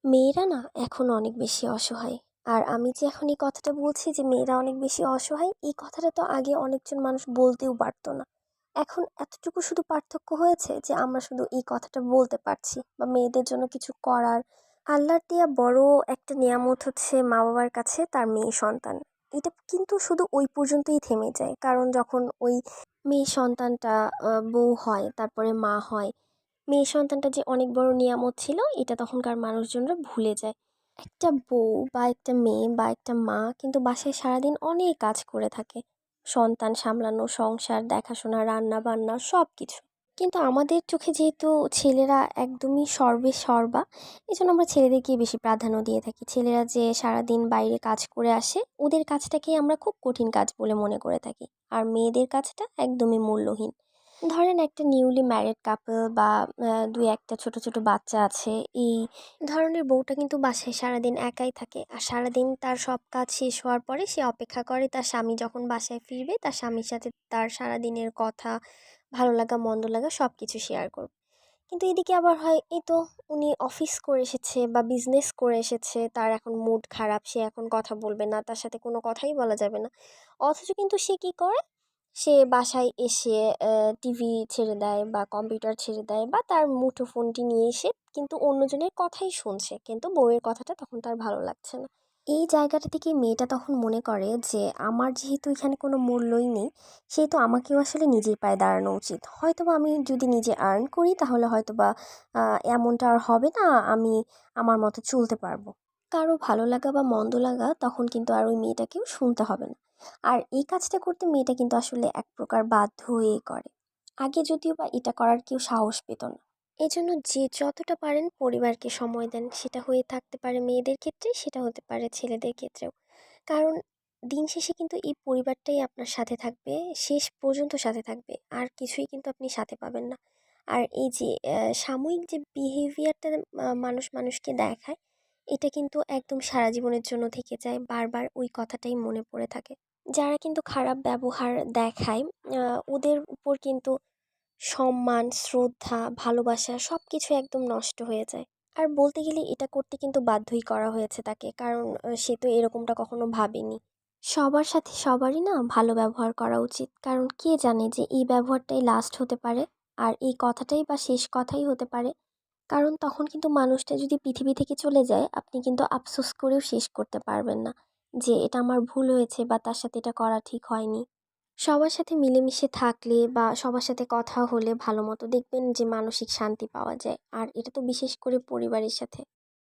মেয়েরা না এখন অনেক বেশি অসহায়। আর আমি যে এখন এই কথাটা বলছি যে মেয়েরা অনেক বেশি অসহায়, এই কথাটা তো আগে অনেকজন মানুষ বলতেও পারতো না। এখন এতটুকু শুধু পার্থক্য হয়েছে যে আমরা শুধু এই কথাটা বলতে পারছি বা মেয়েদের জন্য কিছু করার। আল্লাহর দেয়া বড় একটা নিয়ামত হচ্ছে মা-বাবার কাছে তার মেয়ে সন্তান। এটা কিন্তু শুধু ওই পর্যন্তই থেমে যায়। কারণ যখন ওই মেয়ে সন্তানটা বউ হয়, তারপরে মা হয়, মেয়ে সন্তানটা যে অনেক বড় নিয়ামত ছিল এটা তখনকার মানুষজনরা ভুলে যায়। একটা বউ বা একটা মেয়ে বা একটা মা কিন্তু বাসায় সারাদিন অনেক কাজ করে থাকে। সন্তান সামলানো, সংসার দেখাশোনা, রান্না বান্না সব কিছু। কিন্তু আমাদের চোখে যেহেতু ছেলেরা একদমই সর্বে সর্বা, এজন্য আমরা ছেলেদেরকেই বেশি প্রাধান্য দিয়ে থাকি। ছেলেরা যে সারাদিন বাইরে কাজ করে আসে, ওদের কাজটাকেই আমরা খুব কঠিন কাজ বলে মনে করে থাকি। আর মেয়েদের কাজটা একদমই মূল্যহীন। ধরেন একটা নিউলি ম্যারিড কাপল বা ২-১টা ছোট, ছোট বাচ্চা আছে। এই ধরনের বউটা কিন্তু বাসায় সারাদিন একাই থাকে। আর সারাদিন তার সব কাজ শেষ হওয়ার পরে সে অপেক্ষা করে তার স্বামী যখন বাসায় ফিরবে, তার স্বামীর সাথে তার সারাদিনের কথা, ভালো লাগা মন্দ লাগা সবকিছু শেয়ার করবে। কিন্তু এদিকে আবার হয় এই তো উনি অফিস করে এসেছে বা বিজনেস করে এসেছে, তার এখন মুড খারাপ, সে এখন কথা বলবে না, তার সাথে কোনো কথাই বলা যাবে না। অথচ কিন্তু সে কি করে? সে বাসায় এসে টিভি ছেড়ে দেয় বা কম্পিউটার ছেড়ে দেয় বা তার মুঠোফোনটি নিয়ে এসে কিন্তু অন্যজনের কথাই শুনছে। কিন্তু বউয়ের কথাটা তখন তার ভালো লাগছে না। এই জায়গাটা থেকে মেয়েটা তখন মনে করে যে আমার যেহেতু এখানে কোনো মূল্যই নেই, সেহেতু আমাকেও আসলে নিজের পায়ে দাঁড়ানো উচিত। হয়তোবা আমি যদি নিজে আর্ন করি তাহলে হয়তোবা এমনটা আর হবে না, আমি আমার মতো চলতে পারবো। কারো ভালো লাগা বা মন্দ লাগা তখন কিন্তু আর ওই মেয়েটাকেও শুনতে হবে না। আর এই কাজটা করতে মেয়েটা কিন্তু আসলে এক প্রকার বাধ্য হয়েই করে। আগে যদিও বা এটা করার কেউ সাহস পেত না। এজন্য যে যতটা পারেন পরিবারকে সময় দেন, সেটা হয়ে থাকতে পারে মেয়েদের ক্ষেত্রে, সেটা হতে পারে ছেলেদের ক্ষেত্রেও। কারণ দিন শেষে কিন্তু এই পরিবারটাই আপনার সাথে থাকবে, শেষ পর্যন্ত সাথে থাকবে। আর কিছুই কিন্তু আপনি সাথে পাবেন না। আর এই যে সাময়িক যে বিহেভিয়ারটা মানুষ মানুষকে দেখায়, এটা কিন্তু একদম সারা জীবনের জন্য থেকে যায়। বারবার ওই কথাটাই মনে পড়ে থাকে। যারা কিন্তু খারাপ ব্যবহার দেখায়, ওদের উপর কিন্তু সম্মান, শ্রদ্ধা, ভালোবাসা সবকিছু একদম নষ্ট হয়ে যায়। আর বলতে গেলে এটা করতে কিন্তু বাধ্যই করা হয়েছে তাকে। কারণ সে তো এরকমটা কখনো ভাবেনি। সবার সাথে সবারই না ভালো ব্যবহার করা উচিত। কারণ কে জানে যে এই ব্যবহারটাই লাস্ট হতে পারে। আর এই কথাটাই বা শেষ কথাই হতে পারে। কারণ তখন কিন্তু মানুষটা যদি পৃথিবী থেকে চলে যায়, আপনি কিন্তু আফসোস করেও শেষ করতে পারবেন না যে এটা আমার ভুল হয়েছে বা তার সাথে এটা করা ঠিক হয়নি। সবার সাথে মিলেমিশে থাকলে বা সবার সাথে কথা হলে ভালো মতো দেখবেন যে মানসিক শান্তি পাওয়া যায়। আর এটা তো বিশেষ করে পরিবারের সাথে।